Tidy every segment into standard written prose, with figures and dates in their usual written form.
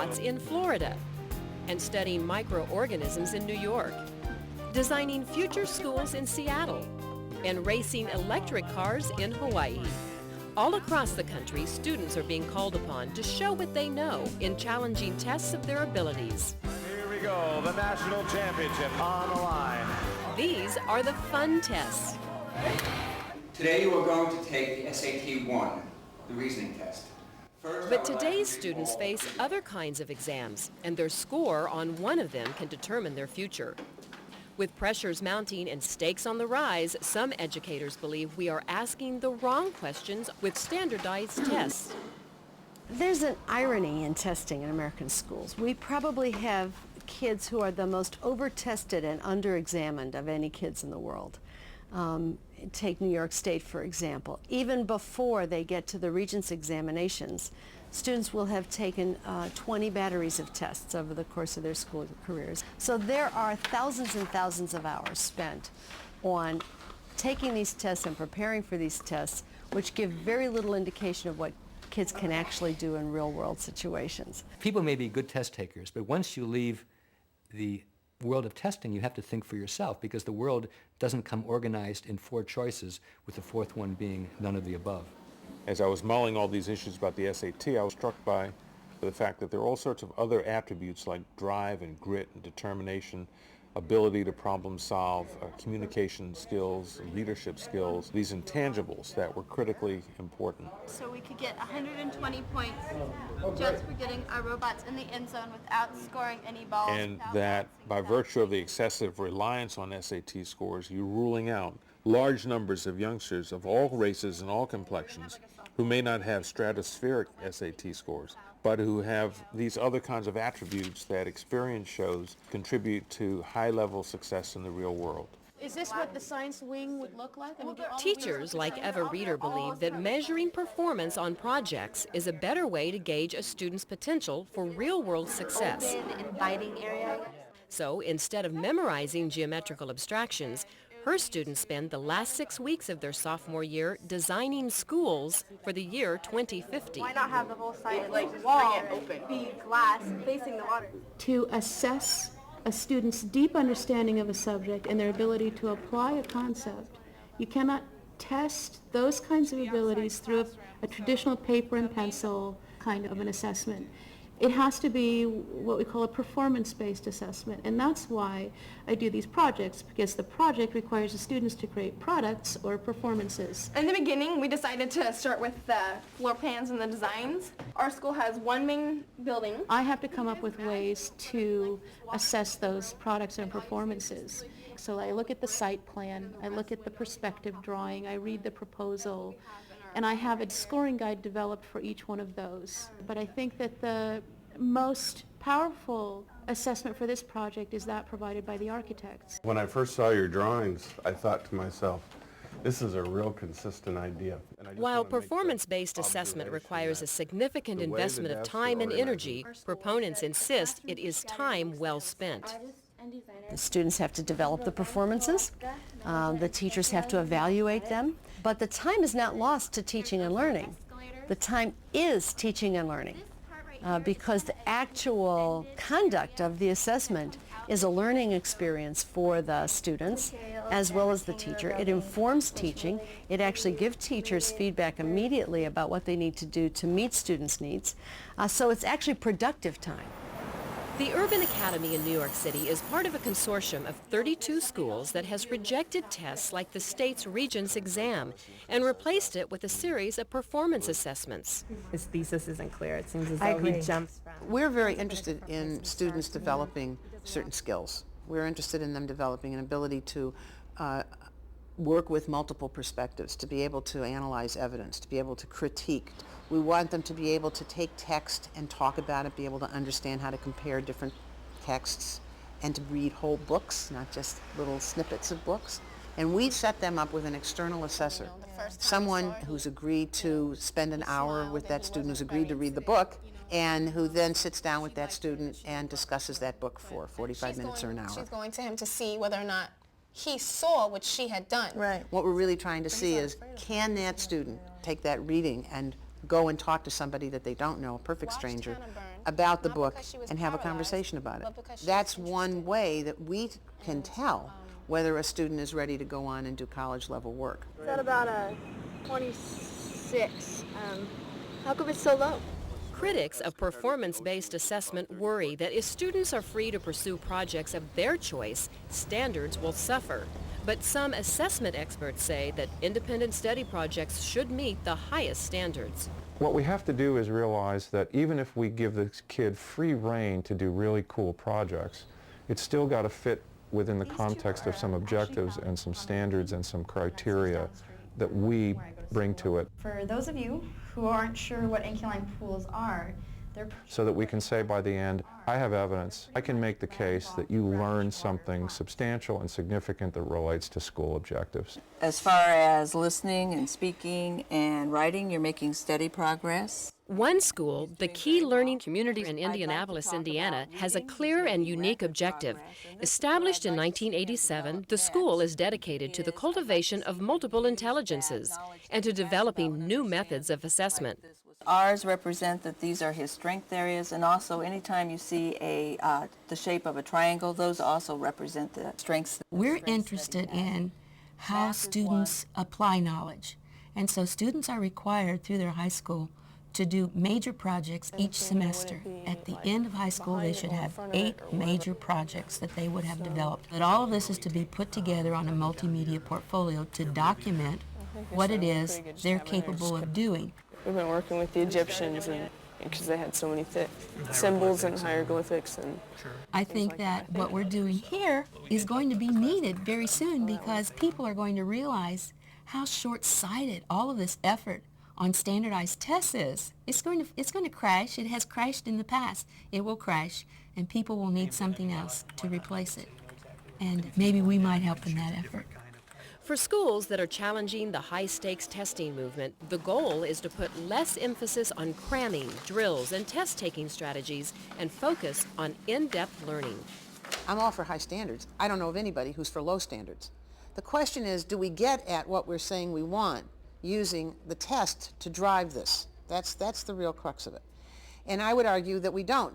robots in Florida, and studying microorganisms in New York, designing future schools in Seattle, and racing electric cars in Hawaii. All across the country, students are being called upon to show what they know in challenging tests of their abilities. Here we go, the national championship on the line. These are the fun tests. Today you are going to take the SAT 1, the reasoning test. But today's students face other kinds of exams, and their score on one of them can determine their future. With pressures mounting and stakes on the rise, some educators believe we are asking the wrong questions with standardized tests. There's an irony in testing in American schools. We probably have kids who are the most over-tested and under-examined of any kids in the world. Take New York State, for example. Even before they get to the Regents examinations, students will have taken 20 batteries of tests over the course of their school careers. So there are thousands and thousands of hours spent on taking these tests and preparing for these tests, which give very little indication of what kids can actually do in real-world situations. People may be good test takers, but once you leave the world of testing, you have to think for yourself, because the world doesn't come organized in 4 choices, with the 4th one being none of the above. As I was mulling all these issues about the SAT, I was struck by the fact that there are all sorts of other attributes like drive and grit and determination, ability to problem solve, communication skills, leadership skills, these intangibles that were critically important. So we could get 120 points just for getting our robots in the end zone without scoring any balls. And that by virtue of the excessive reliance on SAT scores, you're ruling out large numbers of youngsters of all races and all complexions who may not have stratospheric SAT scores, but who have these other kinds of attributes that experience shows contribute to high-level success in the real world. Is this what the science wing would look like? Teachers like Eva Reeder believe that measuring performance on projects is a better way to gauge a student's potential for real-world success. Inviting area. So instead of memorizing geometrical abstractions, her students spend the last 6 weeks of their sophomore year designing schools for the year 2050. Why not have the whole site like wall be glass facing the water? To assess a student's deep understanding of a subject and their ability to apply a concept, you cannot test those kinds of abilities through a traditional paper and pencil kind of an assessment. It has to be what we call a performance-based assessment, and that's why I do these projects, because the project requires the students to create products or performances. In the beginning, we decided to start with the floor plans and the designs. Our school has one main building. I have to come up with ways to assess those products and performances. So I look at the site plan, I look at the perspective drawing, I read the proposal, and I have a scoring guide developed for each one of those. But I think that the most powerful assessment for this project is that provided by the architects. When I first saw your drawings, I thought to myself, this is a real consistent idea. While performance-based assessment requires a significant investment of time and energy, proponents insist it is time well spent. The students have to develop the performances, the teachers have to evaluate them, but the time is not lost to teaching and learning. The time is teaching and learning because the actual conduct of the assessment is a learning experience for the students as well as the teacher. It informs teaching. It actually gives teachers feedback immediately about what they need to do to meet students' needs. So it's actually productive time. The Urban Academy in New York City is part of a consortium of 32 schools that has rejected tests like the state's Regents exam and replaced it with a series of performance assessments. His thesis isn't clear. It seems as though he jumps from. We're very interested in students developing certain skills. We're interested in them developing an ability to work with multiple perspectives, to be able to analyze evidence, to be able to critique. We want them to be able to take text and talk about it, be able to understand how to compare different texts, and to read whole books, not just little snippets of books. And we set them up with an external assessor, someone who's agreed to spend an hour with that student, who's agreed to read the book, and who then sits down with that student and discusses that book for 45 minutes or an hour. She's going to him to see whether or not he saw what she had done. Right. What we're really trying to see is, can that student take that reading and go and talk to somebody that they don't know, a perfect stranger, about the book and have a conversation about it. That's one way that we can tell whether a student is ready to go on and do college level work. Is that about a 26? How come it's so low? Critics of performance-based assessment worry that if students are free to pursue projects of their choice, standards will suffer. But some assessment experts say that independent study projects should meet the highest standards. What we have to do is realize that even if we give the kid free rein to do really cool projects, it's still got to fit within the context of some objectives and some standards and some criteria that we bring to it. For those of you who aren't sure what anchoring pools are, so that we can say by the end, I have evidence. I can make the case that you learned something substantial and significant that relates to school objectives. As far as listening and speaking and writing, you're making steady progress. One school, the Key Learning Community in Indianapolis, Indiana, has a clear and unique objective. Established in 1987, the school is dedicated to the cultivation of multiple intelligences and to developing new methods of assessment. Ours represent that these are his strength areas, and also anytime you see the shape of a triangle, those also represent the strengths. We're interested in how students apply knowledge, and so students are required through their high school to do major projects each semester. At the end of high school, they should have 8 major projects that they would have developed. But all of this is to be put together on a multimedia portfolio to document what it is they're capable of doing. We've been working with the Egyptians because they had so many symbols and hieroglyphics. I think that what we're doing here is going to be needed very soon because people are going to realize how short-sighted all of this effort on standardized tests is. It's going to crash. It has crashed in the past. It will crash, and people will need something else to replace it. And maybe we might help in that effort. For schools that are challenging the high-stakes testing movement, the goal is to put less emphasis on cramming, drills, and test-taking strategies and focus on in-depth learning. I'm all for high standards. I don't know of anybody who's for low standards. The question is, do we get at what we're saying we want using the test to drive this? That's the real crux of it. And I would argue that we don't.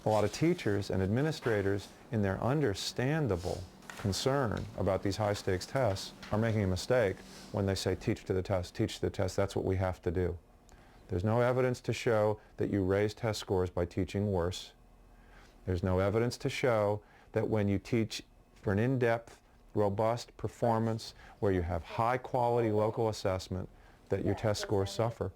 A lot of teachers and administrators, in their understandable concern about these high-stakes tests, are making a mistake when they say teach to the test, that's what we have to do. There's no evidence to show that you raise test scores by teaching worse. There's no evidence to show that when you teach for an in-depth, robust performance where you have high-quality local assessment, that your test scores suffer.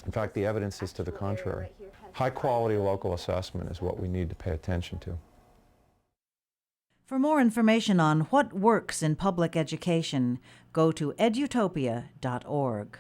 In fact, the evidence is to the contrary. High-quality local assessment is what we need to pay attention to. For more information on what works in public education, go to edutopia.org.